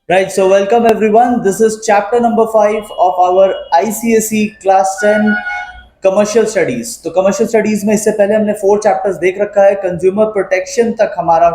Right, so welcome everyone. This is chapter number 5 of our ICSE class 10 commercial studies. तो commercial studies में इससे पहले हमने 4 chapters देख रखा है। कंज्यूमर प्रोटेक्शन तक हमारा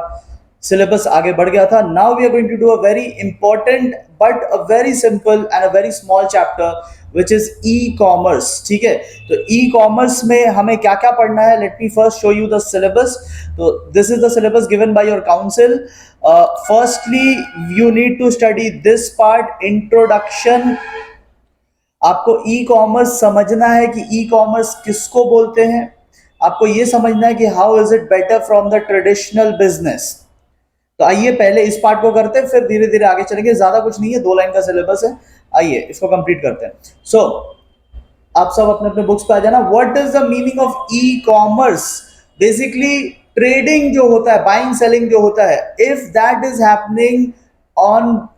सिलेबस आगे बढ़ गया था। Now we are going to do a very important but a very simple and a very small chapter which is e commerce. ठीक है, तो ई कॉमर्स में हमें क्या क्या पढ़ना है, let me first show you the syllabus. तो this is the syllabus given by your council. Firstly you need to study this part, introduction. आपको ई कॉमर्स समझना है कि ई कॉमर्स किसको बोलते हैं। आपको यह समझना है कि how is it better from the traditional business. तो आइए पहले इस पार्ट को करते हैं, फिर धीरे धीरे आगे चलेंगे। ज्यादा कुछ नहीं है, 2 लाइन का सिलेबस है। आइए इसको कंप्लीट करते हैं। सो आप सब अपने अपने बुक्स पे आ जाना। What is the meaning of e commerce? Basically trading जो होता है, बाइंग सेलिंग जो होता है, if that is happening on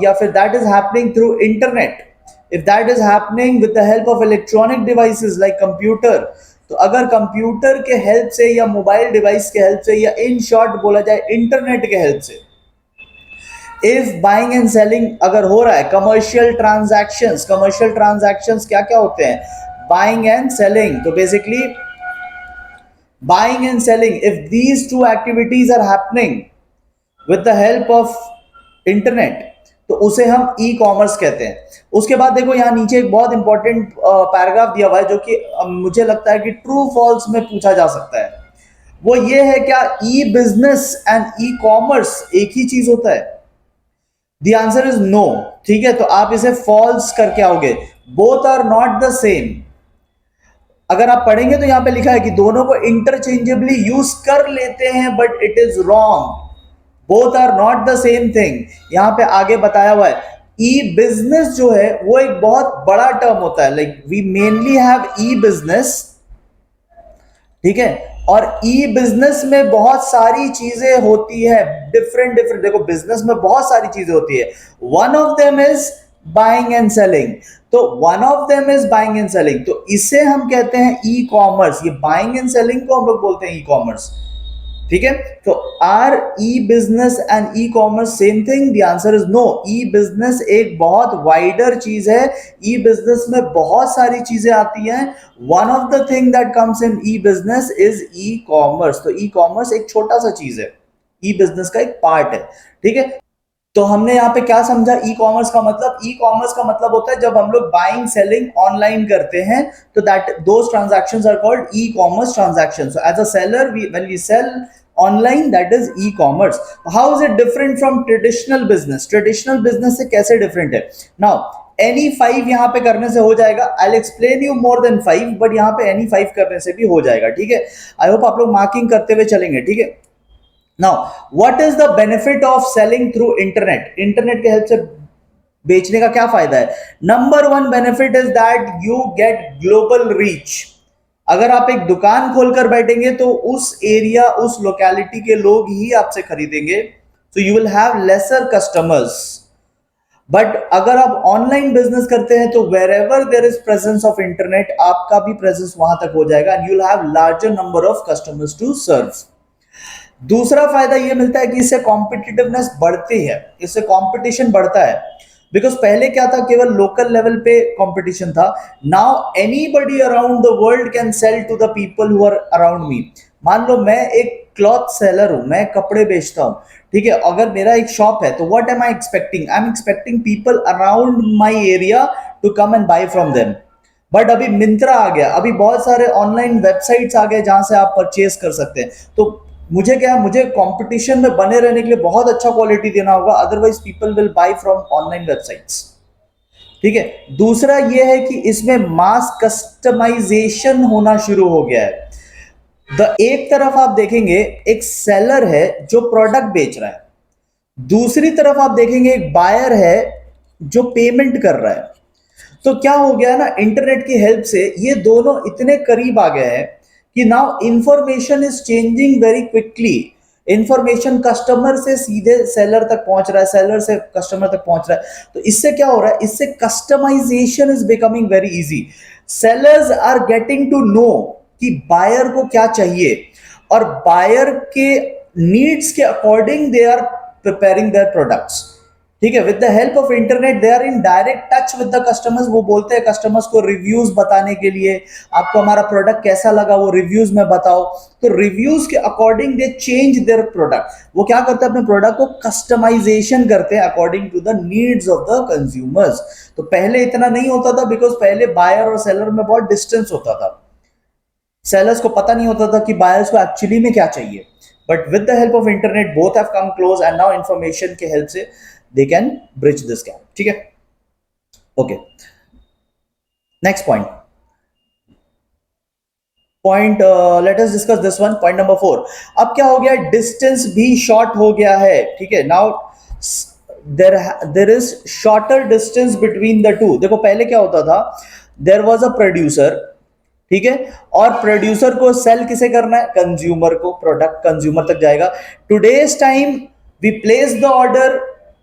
या फिर that is happening through internet, if that is happening with the help of electronic devices like computer, तो अगर कंप्यूटर के हेल्प से या मोबाइल डिवाइस के हेल्प से या इन शॉर्ट बोला जाए इंटरनेट के हेल्प से इफ बाइंग एंड सेलिंग अगर हो रहा है, कमर्शियल ट्रांजैक्शंस क्या क्या होते हैं? Buying and selling. तो basically buying and selling, if these two activities are happening with the help of internet, तो उसे हम ई कॉमर्स कहते हैं। उसके बाद देखो यहाँ नीचे एक बहुत इंपॉर्टेंट पैराग्राफ दिया हुआ है जो कि मुझे लगता है कि ट्रू फॉल्स में पूछा जा सकता है। वो ये है, क्या e business and e commerce एक ही चीज होता है? The answer is no. ठीक है, तो आप इसे फॉल्स करके आओगे। Both are not the same. अगर आप पढ़ेंगे तो यहां पे लिखा है कि दोनों को इंटरचेंजेबली यूज कर लेते हैं, but it is wrong. Both are not the same thing. यहां पे आगे बताया हुआ है, ई बिजनेस जो है वो एक बहुत बड़ा टर्म होता है। Like we mainly have e business, ठीक है, और ई बिजनेस में बहुत सारी चीजें होती है, डिफरेंट डिफरेंट। देखो बिजनेस में बहुत सारी चीजें होती है। One of them is buying and selling. तो one of them is buying and selling, तो इसे हम कहते हैं ई कॉमर्स। ये बाइंग एंड सेलिंग को हम लोग बोलते हैं ई कॉमर्स। ठीक है, तो are e business and e commerce same thing? The answer is no. E business एक बहुत वाइडर चीज है। ई बिजनेस में बहुत सारी चीजें आती हैं। One of the thing that comes in E business is e commerce. तो ई कॉमर्स एक छोटा सा चीज है, ई बिजनेस का एक पार्ट है। ठीक है, तो हमने यहाँ पे क्या समझा ई कॉमर्स का मतलब? ई कॉमर्स का मतलब होता है जब हम लोग बाइंग सेलिंग ऑनलाइन करते हैं, तो that those transactions are called e commerce transactions. So as a seller when we sell online, that is e commerce. How is it different from traditional business? Traditional business से कैसे different है? Now any 5 यहाँ पे करने से हो जाएगा। I will explain you more than 5, but यहाँ पे एनी 5 करने से भी हो जाएगा। ठीक है, आई होप आप लोग मार्किंग करते हुए चलेंगे। ठीक है, now what is the benefit of selling through internet? Internet के हेल्प से बेचने का क्या फायदा है? Number 1 benefit is that you get global reach. अगर आप एक दुकान खोलकर बैठेंगे तो उस एरिया, उस लोकेलिटी के लोग ही आपसे खरीदेंगे, तो you will have lesser customers. But अगर आप ऑनलाइन बिजनेस करते हैं तो wherever there is presence of internet, आपका भी प्रेजेंस वहां तक हो जाएगा and you will have larger number of customers to serve. दूसरा फायदा यह मिलता है कि इससे कॉम्पिटिटिवनेस बढ़ती है, इससे कंपटीशन बढ़ता है। बिकॉज पहले क्या था, केवल लोकल लेवल पे कंपटीशन था। Now anybody around the world can sell to the people who are around me. मान लो मैं एक क्लॉथ सेलर हूं, मैं कपड़े बेचता हूं। ठीक है, अगर मेरा एक शॉप है तो what am I expecting? I am expecting people around my area to come and buy from them. But अभी मिंत्रा आ गया, अभी बहुत सारे ऑनलाइन वेबसाइट्स आ गए जहां से आप परचेज कर सकते हैं। तो मुझे क्या है, मुझे कंपटीशन में बने रहने के लिए बहुत अच्छा क्वालिटी देना होगा, otherwise people will buy from online websites. ठीक है, दूसरा यह है कि इसमें मास कस्टमाइजेशन होना शुरू हो गया है। एक तरफ आप देखेंगे एक सेलर है जो प्रोडक्ट बेच रहा है, दूसरी तरफ आप देखेंगे एक बायर है जो पेमेंट कर रहा है। तो क्या हो गया ना, इंटरनेट की हेल्प से ये दोनों इतने करीब आ गए हैं कि now information is changing very quickly. Information customer से सीधे सेलर तक पहुंच रहा है, सेलर से कस्टमर तक पहुंच रहा है। तो इससे क्या हो रहा है, इससे customization is becoming very easy. Sellers are getting to know कि बायर को क्या चाहिए, और बायर के नीड्स के according they are preparing their products. ठीक है, with the help of internet they are in direct touch with the customers. वो बोलते हैं कस्टमर्स को रिव्यूज बताने के लिए, आपको हमारा प्रोडक्ट कैसा लगा वो रिव्यूज में बताओ। तो रिव्यूज के according they change their product. वो क्या करते हैं, अपने प्रोडक्ट को कस्टमाइजेशन करते हैं according to the needs of the consumers. तो पहले इतना नहीं होता था, बिकॉज पहले बायर और सेलर में बहुत डिस्टेंस होता था। सेलर्स को पता नहीं होता था कि बायर्स को एक्चुअली में क्या चाहिए। But with the help of internet both have come close, and now information के हेल्प से they can bridge this gap. ठीक है, okay, next point let us discuss this one, point number 4। अब क्या हो गया, डिस्टेंस भी शॉर्ट हो गया है। ठीक है, now there is shorter distance between the two. देखो पहले क्या होता था, देर वॉज अ प्रोड्यूसर, ठीक है, और प्रोड्यूसर को सेल किसे करना है, कंज्यूमर को, प्रोडक्ट कंज्यूमर तक जाएगा। Today's time we place the order,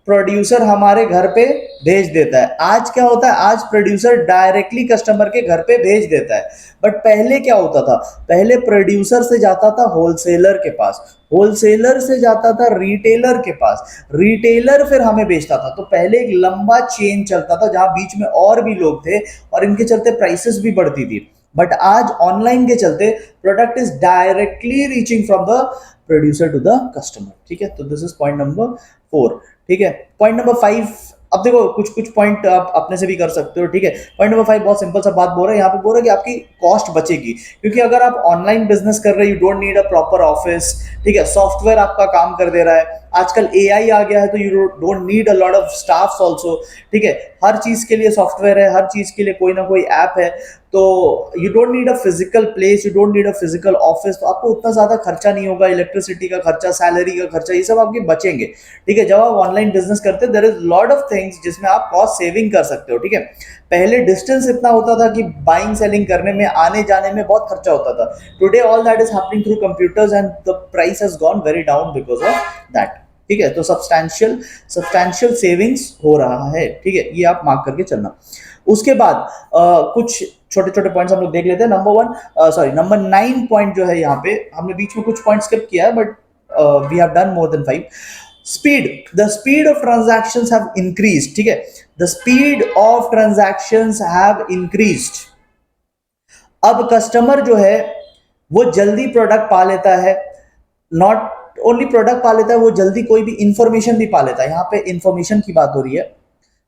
producer हमारे घर पे भेज देता है। आज क्या होता है, आज प्रोड्यूसर डायरेक्टली कस्टमर के घर पे भेज देता है। बट पहले क्या होता था, पहले प्रोड्यूसर से जाता था होलसेलर के पास, होलसेलर से जाता था रिटेलर के पास, रिटेलर फिर हमें बेचता था। तो पहले एक लंबा चेन चलता था जहां बीच में और भी लोग थे, और इनके चलते प्राइसेस भी बढ़ती थी। बट आज ऑनलाइन के चलते product is directly reaching from the producer to the customer. ठीक है, तो दिस इज पॉइंट नंबर 4। ठीक है, पॉइंट नंबर 5। अब देखो कुछ कुछ पॉइंट आप अपने से भी कर सकते हो। ठीक है, पॉइंट नंबर 5 बहुत सिंपल सा बात बोल रहा है, यहाँ पे बोल रहा है कि आपकी कॉस्ट बचेगी, क्योंकि अगर आप ऑनलाइन बिजनेस कर रहे हो, you don't need a proper office. ठीक है, सॉफ्टवेयर आपका काम कर दे रहा है। आजकल एआई आ गया है, तो you don't need a lot of staffs also. ठीक है, हर चीज के लिए सॉफ्टवेयर है, हर चीज के लिए कोई ना कोई ऐप है। तो you don't need a physical place, you don't need a physical office. तो आपको उतना ज्यादा खर्चा नहीं होगा, इलेक्ट्रिसिटी का खर्चा, सैलरी का खर्चा, ये सब आपके बचेंगे। ठीक है, जब आप ऑनलाइन बिजनेस करते हैं, there is lot of things जिसमें आप कॉस्ट सेविंग कर सकते हो। ठीक है, पहले डिस्टेंस इतना होता था कि बाइंग सेलिंग करने में, आने जाने में बहुत खर्चा होता था। Today all that is happening through computers, and the price has gone very down because of that. ठीक है, तो सब्सटैंशियल सब्सटैंशियल सेविंग्स हो रहा है। ठीक है, ये आप मार्क करके चलना। उसके बाद कुछ छोटे छोटे पॉइंट्स हम लोग देख लेते हैं। नंबर 9 पॉइंट जो है, यहाँ पे हमने बीच में कुछ पॉइंट स्किप किया है, but we have done more than 5। Speed, the speed of transactions have increased. ठीक है, the speed of transactions have increased. अब कस्टमर जो है वो जल्दी प्रोडक्ट पा लेता है, नॉट ओनली प्रोडक्ट पा लेता है, वो जल्दी कोई भी इंफॉर्मेशन भी पा लेता है। यहाँ पे इंफॉर्मेशन की बात हो रही है,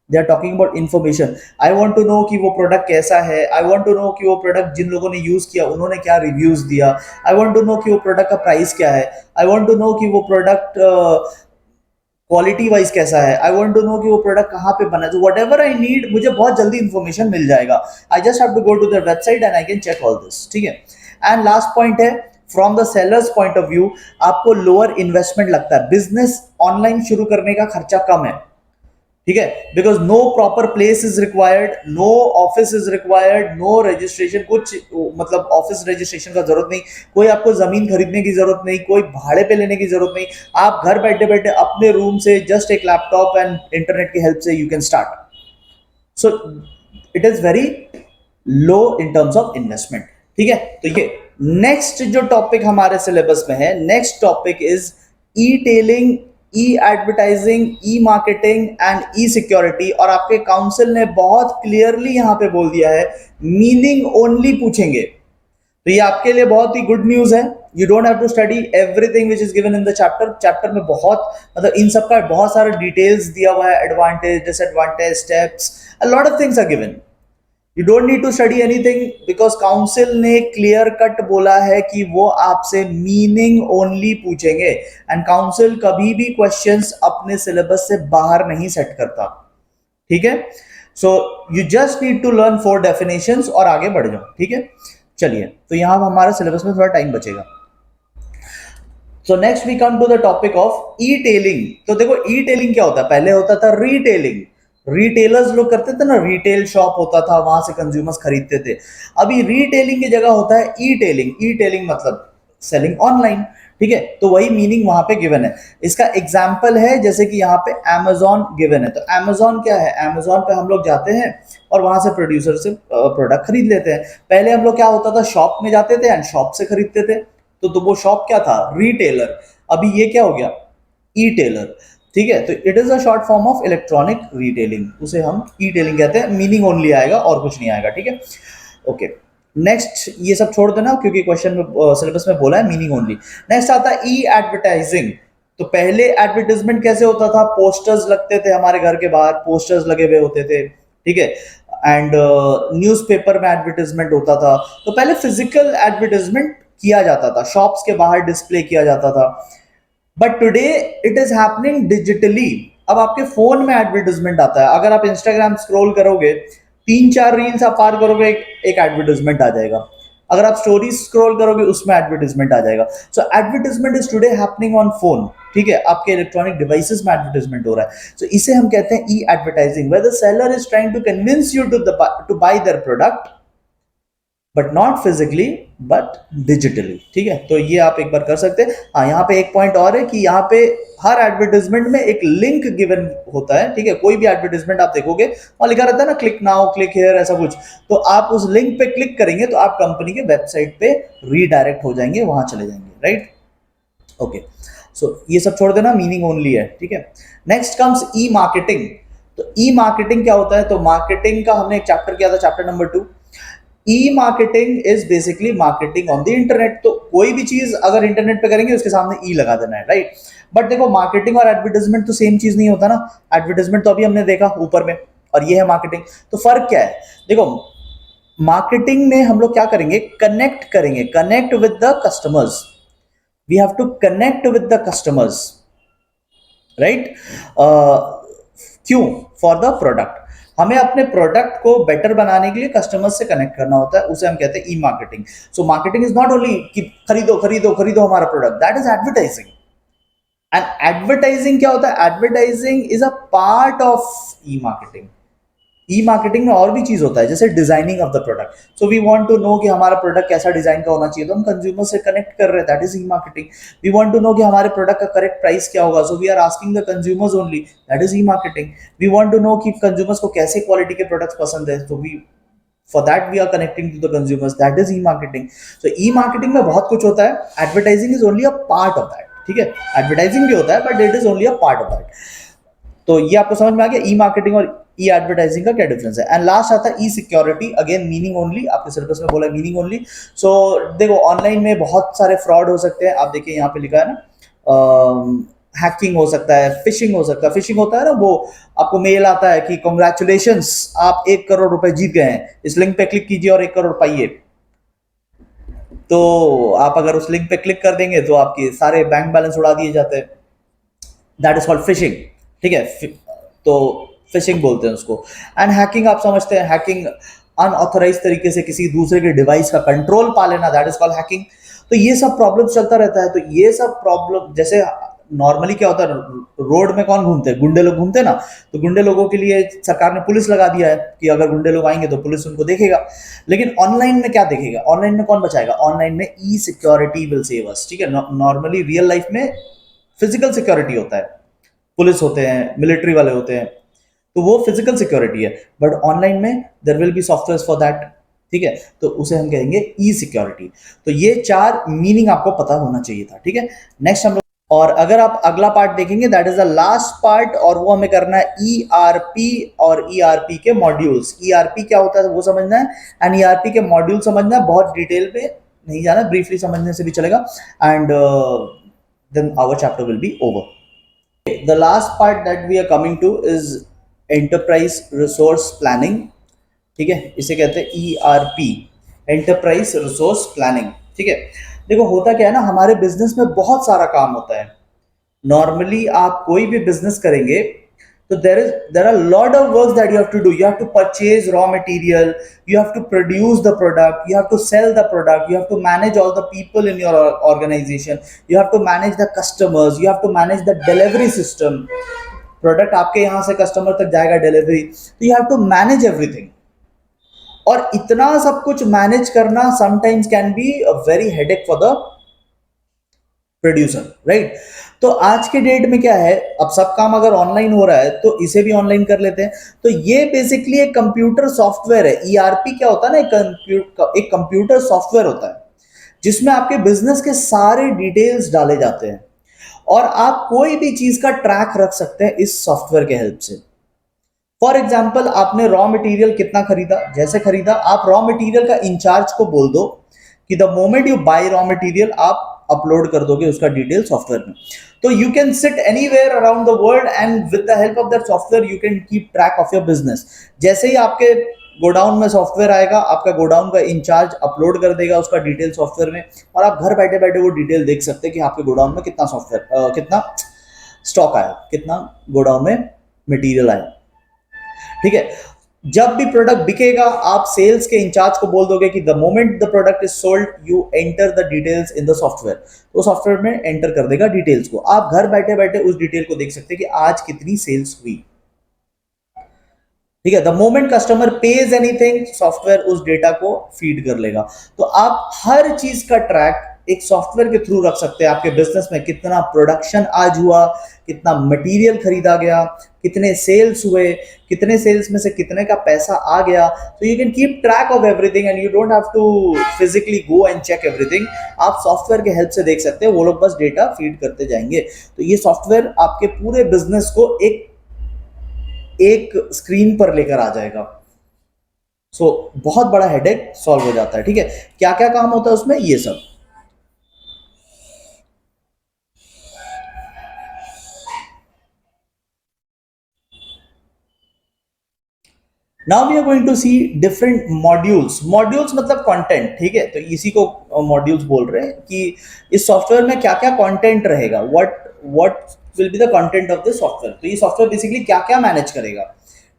they are talking about information. I want to know कि वो प्रोडक्ट कैसा है, आई वॉन्ट टू नो कि वो प्रोडक्ट जिन लोगों ने यूज किया उन्होंने क्या रिव्यूज दिया, आई वॉन्ट टू नो कि वो प्रोडक्ट का प्राइस क्या है, आई वॉन्ट टू नो कि वो प्रोडक्ट क्वालिटी वाइज कैसा है, आई वॉन्ट टू नो कि वो प्रोडक्ट कहाँ पे बना है। तो वट एवर आई नीड, मुझे बहुत जल्दी इन्फॉर्मेशन मिल जाएगा। I just have to go to the website and I can check all this. ठीक है, एंड लास्ट पॉइंट है, from the sellers point of view आपको लोअर इन्वेस्टमेंट लगता है। बिजनेस ऑनलाइन शुरू करने का खर्चा कम है। ठीक है, because no proper place is required, no office is required, no registration, कुछ मतलब ऑफिस रजिस्ट्रेशन का जरूरत नहीं, कोई आपको जमीन खरीदने की जरूरत नहीं, कोई भाड़े पे लेने की जरूरत नहीं। आप घर बैठे बैठे अपने रूम से जस्ट एक लैपटॉप एंड इंटरनेट की हेल्प से you can start. So it is very low in terms of investment. ठीक है, तो ये नेक्स्ट जो टॉपिक हमारे सिलेबस में है, next topic is E telling, E advertising, E marketing and E security. और आपके काउंसिल ने बहुत क्लियरली यहां पे बोल दिया है, मीनिंग ओनली पूछेंगे। तो ये आपके लिए बहुत ही गुड न्यूज है। You don't have to study everything which is given in the chapter. Chapter में बहुत मतलब इन सब का बहुत सारे डिटेल्स दिया हुआ है, advantage, disadvantage, steps, a lot of things are given. You don't need to study anything, because council ने क्लियर कट बोला है कि वो आपसे मीनिंग ओनली पूछेंगे, एंड काउंसिल कभी भी क्वेश्चंस अपने सिलेबस से बाहर नहीं सेट करता। ठीक है, so you just need to learn 4 definitions और आगे बढ़ जाओ। ठीक है, चलिए, तो यहां हमारे सिलेबस में थोड़ा टाइम बचेगा। So next we come to the topic of e tailing. तो देखो ई टेलिंग क्या होता है, पहले होता था रीटेलिंग, रिटेलर्स लोग करते थे ना, रिटेल शॉप होता था, वहां से कंज्यूमर्स खरीदते थे। अभी रिटेलिंग की जगह होता है ई टेलिंग। ई टेलिंग मतलब सेलिंग ऑनलाइन। ठीक है, तो वही मीनिंग वहां पे गिवन है। इसका एग्जाम्पल है जैसे कि यहाँ पे Amazon गिवन है। तो Amazon क्या है, Amazon पे हम लोग जाते हैं और वहां से प्रोड्यूसर से प्रोडक्ट खरीद लेते हैं। पहले हम लोग क्या होता था, शॉप में जाते थे एंड शॉप से खरीदते थे। तो वो शॉप क्या था, रिटेलर। अभी ये क्या हो गया, ई टेलर। ठीक है, तो it is a short form of electronic retailing, उसे हम ई टेलिंग कहते हैं, मीनिंग ओनली आएगा और कुछ नहीं आएगा, ठीक है। ओके, नेक्स्ट ये सब छोड़ देना क्योंकि क्वेश्चन में सिलेबस में बोला है मीनिंग ओनली। नेक्स्ट आता है ई एडवर्टाइजिंग। तो पहले एडवर्टाइजमेंट कैसे होता था, पोस्टर्स लगते थे हमारे घर के बाहर, पोस्टर्स लगे हुए होते थे, ठीक है, एंड न्यूज़पेपर में एडवर्टाइजमेंट होता था। तो पहले फिजिकल एडवर्टाइजमेंट किया जाता था, शॉप्स के बाहर डिस्प्ले किया जाता था, but today it is happening digitally. अब आपके फोन में एडवर्टाइजमेंट आता है, अगर आप इंस्टाग्राम स्क्रॉल करोगे, 3-4 रील्स आप पार करोगे, एक एडवर्टाइजमेंट आ जाएगा। अगर आप स्टोरी स्क्रॉल करोगे उसमें एडवर्टाइजमेंट आ जाएगा। So advertisement is today happening on phone, ठीक है, आपके इलेक्ट्रॉनिक डिवाइसेस में एडवर्टाइजमेंट हो रहा है। सो इसे हम कहते हैं e advertising, where the seller is trying to convince you to buy their product, but not physically but digitally, ठीक है। तो ये आप एक बार कर सकते हैं। हाँ, यहाँ पे एक पॉइंट और है कि यहाँ पे हर एडवर्टाइजमेंट में एक लिंक गिवन होता है, ठीक है। कोई भी एडवर्टाइजमेंट आप देखोगे वहां लिखा रहता है ना, क्लिक नाउ, क्लिक हियर, ऐसा कुछ, तो आप उस लिंक पे क्लिक करेंगे तो आप कंपनी के वेबसाइट पे रीडायरेक्ट हो जाएंगे, वहां चले जाएंगे, राइट। ओके, सो ये सब छोड़ देना, मीनिंग ओनली है, ठीक है। नेक्स्ट कम्स ई मार्केटिंग। तो ई मार्केटिंग क्या होता है, तो मार्केटिंग का हमने एक चैप्टर किया था, chapter number 2। E marketing is basically marketing on the internet. तो कोई भी चीज अगर इंटरनेट पे करेंगे उसके सामने ई लगा देना है, राइट। बट देखो, मार्केटिंग और एडवर्टाइजमेंट तो सेम चीज नहीं होता ना। एडवर्टाइजमेंट तो अभी हमने देखा ऊपर में, और ये है मार्केटिंग। तो फर्क क्या है, देखो, मार्केटिंग में हम लोग क्या करेंगे, कनेक्ट करेंगे, connect with the customers, we have to connect with the customers, right. क्यों, फॉर द प्रोडक्ट, हमें अपने प्रोडक्ट को बेटर बनाने के लिए कस्टमर्स से कनेक्ट करना होता है, उसे हम कहते हैं e marketing. So marketing is not only कि खरीदो खरीदो खरीदो हमारा product, that is advertising. And advertising क्या होता है, advertising is a part of e marketing. E marketing में और भी चीज होता है, जैसे designing of the product. So we want to know कि हमारा प्रोडक्ट कैसा डिजाइन का होना चाहिए, तो हम कंज्यूमर से कनेक्ट कर रहे हैं, that is e marketing. We want to know कि हमारे प्रोडक्ट का करेक्ट प्राइस क्या होगा, so we are asking the consumers only, that is e marketing. We want to know कि कंज्यूमर्स को कैसे क्वालिटी के प्रोडक्ट्स पसंद है, तो we for that we are connecting to the consumers, that is e marketing. So e marketing में बहुत कुछ होता है, advertising is only a part of that, ठीक है। एडवर्टाइजिंग भी होता है but it is only a part of that. तो ये आपको समझ में आ गया ई मार्केटिंग और ई एडवर्टाइजिंग का क्या डिफरेंस है। एंड लास्ट आता है ई सिक्योरिटी, अगेन मीनिंग ओनली, आपके सिलेबस में बोला मीनिंग ओनली। सो देखो, ऑनलाइन में बहुत सारे फ्रॉड हो सकते हैं, आप देखिए यहाँ पे लिखा है ना, हैकिंग हो सकता है, फिशिंग हो सकता है। फिशिंग होता है ना, वो आपको मेल आता है कि कॉन्ग्रेचुलेशंस, आप 1 करोड़ रुपए जीत गए हैं, इस लिंक पे क्लिक कीजिए और 1 करोड़ पाइए। तो आप अगर उस लिंक पे क्लिक कर देंगे तो आपके सारे बैंक बैलेंस उड़ा दिए जाते हैं, दैट इज कॉल्ड फिशिंग, ठीक है। तो फिशिंग बोलते हैं उसको। एंड हैकिंग आप समझते हैं, हैकिंग अनऑथराइज तरीके से किसी दूसरे के डिवाइस का कंट्रोल पा लेना, दैट इज कॉल्ड हैकिंग। तो ये सब प्रॉब्लम चलता रहता है। तो ये सब प्रॉब्लम, जैसे नॉर्मली क्या होता है, रोड में कौन घूमते हैं, गुंडे लोग घूमते हैं ना। तो गुंडे लोगों के लिए सरकार ने पुलिस लगा दिया है कि अगर गुंडे लोग आएंगे तो पुलिस उनको देखेगा। लेकिन ऑनलाइन में क्या देखेगा, ऑनलाइन में कौन बचाएगा, ऑनलाइन में ई सिक्योरिटी विल सेव अस, ठीक है। नॉर्मली रियल लाइफ में फिजिकल सिक्योरिटी होता है, पुलिस होते हैं, मिलिट्री वाले होते हैं, तो वो फिजिकल सिक्योरिटी है। बट ऑनलाइन में there will be software for that, ठीक है। तो उसे हम कहेंगे ई सिक्योरिटी। तो ये 4 मीनिंग आपको पता होना चाहिए था, ठीक है। नेक्स्ट हम लोग, और अगर आप अगला पार्ट देखेंगे, that is the last part, और वो हमें करना है ईआरपी और ईआरपी के मॉड्यूल्स। ईआरपी क्या होता है वो समझना है, एंड ईआरपी के मॉड्यूल समझना है, बहुत डिटेल पे नहीं जाना, ब्रीफली समझने से भी चलेगा, and then our chapter will be over. The last part that we are coming to is enterprise resource planning, ठीक है, इसे कहते हैं ERP, एंटरप्राइज रिसोर्स प्लानिंग, ठीक है। देखो, होता क्या है ना, हमारे बिजनेस में बहुत सारा काम होता है। नॉर्मली आप कोई भी बिजनेस करेंगे तो there are lot of works that you have to do. You have to purchase raw material, you have to produce the product, you have to sell the product, you have to manage all the people in your organization, you have to manage the customers, you have to manage the delivery system. Product आपके यहाँ से customer तक जाएगा, delivery, तो you have to manage everything. और इतना सब कुछ मैनेज करना sometimes can be a very headache for the producer, right. तो आज के डेट में क्या है, अब सब काम अगर ऑनलाइन हो रहा है तो इसे भी ऑनलाइन कर लेते हैं। तो ये बेसिकली एक कंप्यूटर सॉफ्टवेयर है। ईआरपी क्या होता है ना, एक कंप्यूटर सॉफ्टवेयर होता है जिसमें आपके बिजनेस के सारे डिटेल्स डाले जाते हैं। और आप कोई भी चीज का ट्रैक रख सकते हैं इस सॉफ्टवेयर के हेल्प से। फॉर एग्जाम्पल, आपने रॉ मटेरियल कितना खरीदा, जैसे खरीदा, आप रॉ मटेरियल का इंचार्ज को बोल दो कि the moment you buy raw material आप अपलोड कर दोगे उसका डिटेल सॉफ्टवेयर में। तो you can sit anywhere around the world and with the help of that software you can keep track of your business. जैसे ही आपके गोडाउन में सॉफ्टवेयर आएगा, आपका गोडाउन का इंचार्ज अपलोड कर देगा उसका डिटेल सॉफ्टवेयर में, और आप घर बैठे बैठे वो डिटेल देख सकते हैं कि आपके गोडाउन में कितना सॉफ्टवेयर कितना स्टॉक आया, कितना गोडाउन में मटेरियल आया। ठीक है, जब भी प्रोडक्ट बिकेगा आप सेल्स के इंचार्ज को बोल दोगे कि the moment the product is sold you enter the details in the software. तो सॉफ्टवेयर में एंटर कर देगा डिटेल्स को, आप घर बैठे बैठे उस डिटेल को देख सकते हैं कि आज कितनी सेल्स हुई। ठीक है, the moment customer page anything software उस डेटा को फीड कर लेगा। तो आप हर चीज का ट्रैक एक सॉफ्टवेयर के थ्रू रख सकते हैं। आपके बिजनेस में कितना प्रोडक्शन आज हुआ, कितना मटेरियल खरीदा गया, कितने सेल्स हुए, कितने सेल्स में से कितने का पैसा आ गया। तो you can keep track of everything and you don't have to physically go and check everything. आप सॉफ्टवेयर के हेल्प से देख सकते हैं, वो लोग बस डेटा फीड करते जाएंगे। तो ये सॉफ्टवेयर आपके पूरे बिजनेस को एक स्क्रीन पर लेकर आ जाएगा। सो बहुत बड़ा हेडेक सॉल्व हो जाता है। ठीक है, क्या क्या काम होता है उसमें, ये सब। Now we are going to see different modules. Modules मतलब कंटेंट। ठीक है, तो इसी को मॉड्यूल्स बोल रहे हैं कि इस सॉफ्टवेयर में क्या क्या कंटेंट रहेगा, what will be the content of this software. तो ये सॉफ्टवेयर बेसिकली क्या क्या मैनेज करेगा।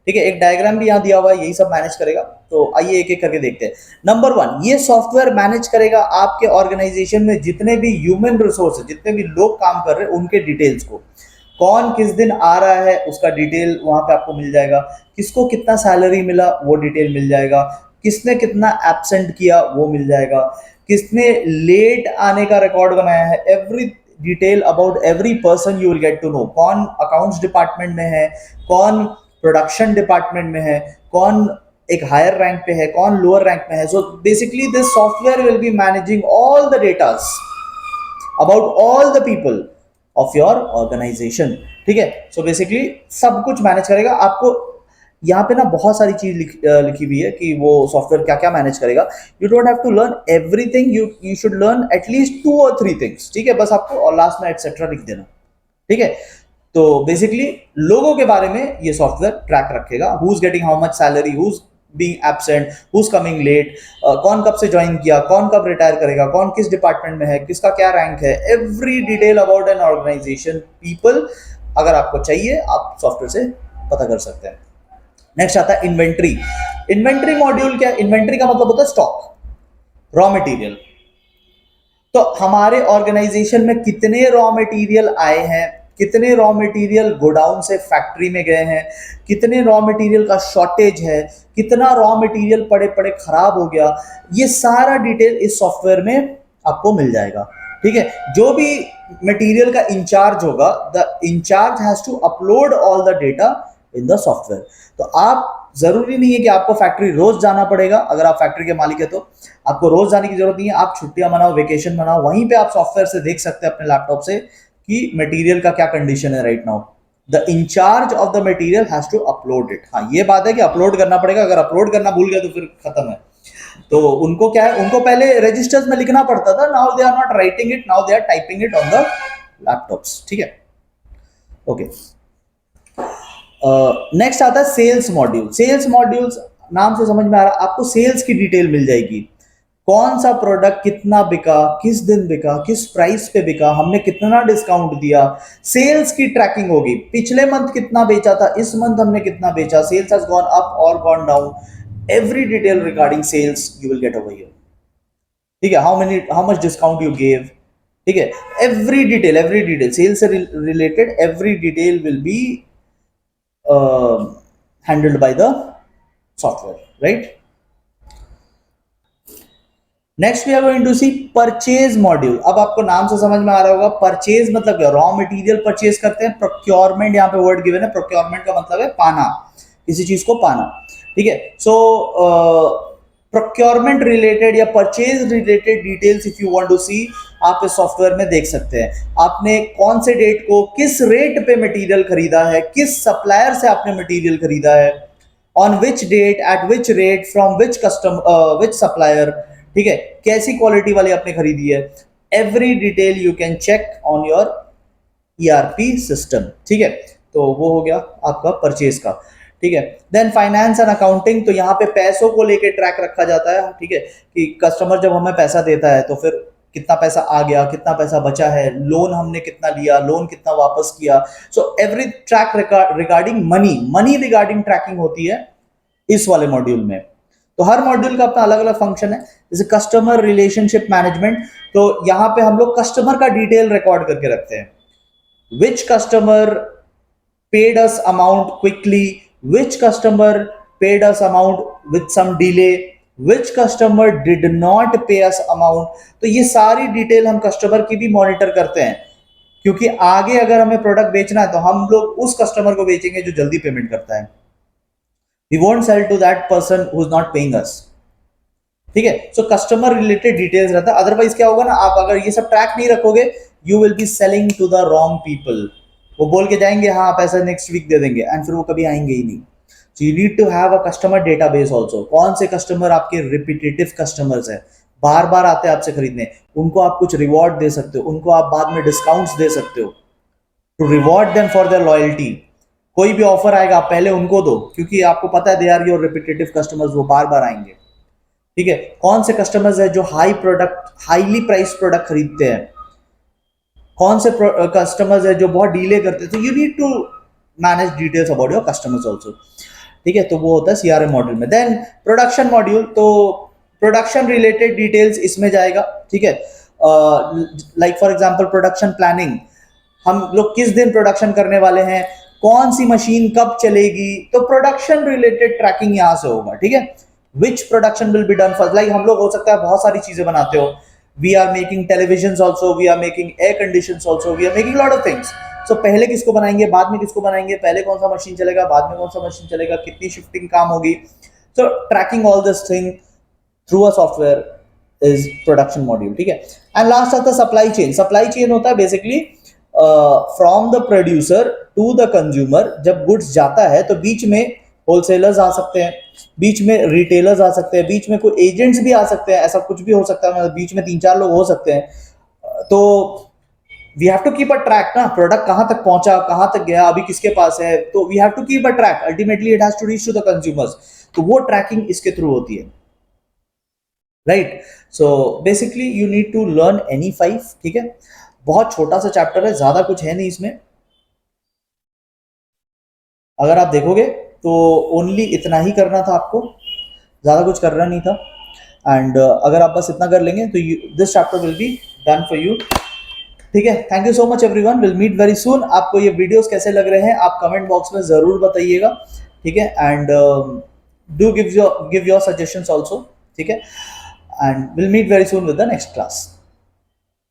ठीक है, एक डायग्राम भी यहाँ दिया हुआ है, यही सब मैनेज करेगा। तो आइए एक एक करके देखते हैं। नंबर 1, ये सॉफ्टवेयर मैनेज करेगा आपके ऑर्गेनाइजेशन में जितने भी ह्यूमन रिसोर्स है, जितने भी लोग काम कर रहे हैं उनके डिटेल्स को। कौन किस दिन आ रहा है उसका डिटेल वहां पे आपको मिल जाएगा, किसको कितना सैलरी मिला वो डिटेल मिल जाएगा, किसने कितना एब्सेंट किया वो मिल जाएगा, किसने लेट आने का रिकॉर्ड बनाया है। Every detail about every person you will get to know. कौन अकाउंट्स डिपार्टमेंट में है, कौन प्रोडक्शन डिपार्टमेंट में है, कौन एक हायर रैंक पे है, कौन लोअर रैंक में है। So basically this software will be managing all the datas about all the people of your organisation. ठीक है, सो बेसिकली सब कुछ मैनेज करेगा। आपको यहाँ पे ना बहुत सारी चीज लिखी हुई है कि वो सॉफ्टवेयर क्या क्या मैनेज करेगा। You don't have to learn everything, you should learn at least 2 और 3 थिंग्स। ठीक है, बस आपको और लास्ट में एटसेट्रा लिख देना। ठीक है, तो बेसिकली लोगों के बारे में ये सॉफ्टवेयर ट्रैक रखेगा, who is getting how much salary, who is being absent, who is coming late, कौन कब से ज्वाइन किया, कौन कब रिटायर करेगा, कौन किस डिपार्टमेंट में है, किसका क्या रैंक है। Every detail about an organisation people अगर आपको चाहिए आप सॉफ्टवेयर से पता कर सकते हैं। नेक्स्ट आता है इन्वेंट्री। इन्वेंट्री मॉड्यूल क्या है? इन्वेंट्री का मतलब होता है स्टॉक, रॉ मटेरियल। तो हमारे ऑर्गेनाइजेशन में कितने रॉ मटेरियल आए हैं, कितने रॉ मटेरियल गोडाउन से फैक्ट्री में गए हैं, कितने रॉ मटेरियल का शॉर्टेज है, कितना रॉ मटेरियल पड़े पड़े खराब हो गया, ये सारा डिटेल इस सॉफ्टवेयर में आपको मिल जाएगा। ठीक है, जो भी मटेरियल का इंचार्ज होगा, the in charge has to upload all the data in the software. तो आप जरूरी नहीं है कि आपको फैक्ट्री रोज जाना पड़ेगा। अगर आप फैक्ट्री के मालिक है तो आपको रोज जाने की जरूरत नहीं है। आप छुट्टियां मनाओ, वेकेशन मनाओ, वहीं पे आप सॉफ्टवेयर से देख सकते हैं अपने लैपटॉप से कि मटेरियल का क्या कंडीशन है right now. The in charge of the material has to upload it. हाँ, ये बात है कि अपलोड करना पड़ेगा, अगर अपलोड करना भूल गया तो फिर खत्म है। तो उनको क्या है, उनको पहले रजिस्टर्स में लिखना पड़ता था, now they are not writing it, now they are typing it on the laptops. ठीक है, ओके। नेक्स्ट आता है सेल्स मॉड्यूल। सेल्स मॉड्यूल्स नाम से समझ में आ रहा है आपको सेल्स की डिटेल मिल जाएगी। कौन सा प्रोडक्ट कितना बिका, किस दिन बिका, किस प्राइस पे बिका, हमने कितना डिस्काउंट दिया, सेल्स की ट्रैकिंग होगी। पिछले मंथ कितना बेचा था, इस मंथ हमने कितना बेचा, सेल्स हैज गॉन अप और gone down. Every detail regarding sales you will get over here. ठीक है, how much discount you gave. ठीक है, एवरी डिटेल सेल्स से related every detail will be handled by the software, right? Next we are going to see purchase module. अब आपको नाम से समझ में आ रहा होगा परचेज मतलब क्या, रॉ मटेरियल परचेज करते हैं। प्रोक्योरमेंट यहाँ पे वर्ड गिवन है, प्रोक्योरमेंट का मतलब है पाना, किसी चीज को पाना। ठीक है, सो प्रोक्योरमेंट रिलेटेड या purchase related details if you want to see, आप इस सॉफ्टवेयर में देख सकते हैं। आपने कौन से डेट को किस रेट पे मटेरियल खरीदा है, किस सप्लायर से आपने मटेरियल खरीदा है, on which date, at which rate, from which which supplier, ठीक है, कैसी क्वालिटी वाली आपने खरीदी है। Every detail you can check on your ERP system, ठीक है। तो वो हो गया आपका परचेज का, ठीक है। देन फाइनेंस एंड अकाउंटिंग, तो यहाँ पे पैसों को लेके ट्रैक रखा जाता है, ठीक है, कि कस्टमर जब हमें पैसा देता है तो फिर कितना पैसा आ गया, कितना पैसा बचा है, लोन हमने कितना लिया, लोन कितना वापस किया। So every track regarding money regarding tracking होती है इस वाले मॉड्यूल में। तो हर मॉड्यूल का अपना अलग अलग फंक्शन है। जैसे कस्टमर रिलेशनशिप मैनेजमेंट, तो यहाँ पे हम लोग कस्टमर का डिटेल रिकॉर्ड करके रखते हैं। विच customer paid us amount quickly, which customer paid us amount with some delay, which customer did not pay us amount। तो ये सारी डिटेल हम कस्टमर की भी मॉनिटर करते हैं, क्योंकि आगे अगर हमें प्रोडक्ट बेचना है तो हम लोग उस कस्टमर को बेचेंगे जो जल्दी पेमेंट करता है। We won't sell to that person who is not paying us, ठीक है। सो कस्टमर रिलेटेड डिटेल्स रहता है। अदरवाइज क्या होगा ना, आप अगर ये सब ट्रैक नहीं रखोगे, you will be selling to the wrong people. वो बोल के जाएंगे हाँ पैसा नेक्स्ट वीक दे देंगे, एंड फिर वो कभी आएंगे ही नहीं। So you need to have a customer database also. कौन से कस्टमर आपके रिपीटेटिव कस्टमर्स है, बार बार आते हैं आपसे खरीदने, उनको आप कुछ रिवॉर्ड दे सकते हो, उनको आप बाद में डिस्काउंट्स दे सकते हो, to reward them for their loyalty. कोई भी ऑफर आएगा आप पहले उनको दो, क्योंकि आपको पता है they are your repetitive customers, वो बार बार आएंगे, ठीक है। कौन से कस्टमर्स है जो हाईली प्राइस प्रोडक्ट खरीदते हैं, कौन से कस्टमर्स है जो बहुत डीले करते हैं। तो you need to manage details about your customers also, ठीक है। तो वो होता है सीआरएम मॉड्यूल में। देन प्रोडक्शन मॉड्यूल, तो प्रोडक्शन रिलेटेड डिटेल्स इसमें जाएगा, ठीक है। Like for example production planning, हम लोग किस दिन प्रोडक्शन करने वाले हैं, कौन सी मशीन कब चलेगी, तो प्रोडक्शन रिलेटेड ट्रैकिंग यहां से होगा, ठीक है। Which production will be done first, like हम लोग हो सकता है बहुत सारी चीजें बनाते हो, we are making television also, we are making air condition also, we are making lot of things. So पहले किसको बनाएंगे, बाद में किसको बनाएंगे, पहले कौन सा मशीन चलेगा, बाद में कौन सा मशीन चलेगा, कितनी शिफ्टिंग काम होगी। So tracking all this thing through a software is production module, ठीक है। एंड लास्ट आता है सप्लाई चेन। सप्लाई चेन होता है basically from the producer to the consumer. जब गुड्स जाता है तो बीच में होलसेलर्स आ सकते हैं, बीच में रिटेलर्स आ सकते हैं, बीच में कोई एजेंट्स भी आ सकते हैं, ऐसा कुछ भी हो सकता है, मतलब बीच में 3-4 लोग हो सकते हैं। तो we have to keep a track ना, प्रोडक्ट कहां तक पहुंचा, कहां तक गया, अभी किसके पास है, तो we have to keep a track. Ultimately it has to reach to the consumers, तो वो ट्रैकिंग इसके थ्रू होती है, right. So basically you need to learn NE5, ठीक है। बहुत छोटा सा चैप्टर है, ज्यादा कुछ है नहीं इसमें। अगर आप देखोगे तो ओनली इतना ही करना था आपको, ज़्यादा कुछ करना नहीं था। एंड अगर आप बस इतना कर लेंगे तो this chapter will be done for you, ठीक है। Thank you so much everyone, will meet very soon. आपको ये वीडियोस कैसे लग रहे हैं आप कमेंट बॉक्स में ज़रूर बताइएगा, ठीक है। And do give your suggestions also, ठीक है। And will meet very soon with the next class.